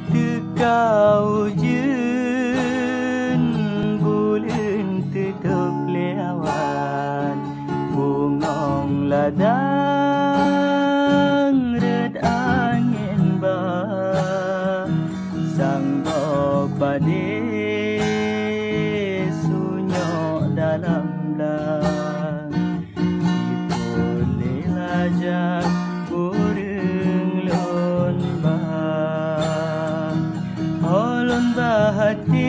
Tekau jen bulan tutup lewat bungong ladang red angin bah sang pade sunyo dalam lang ipun lajak urang lon bah holon bahati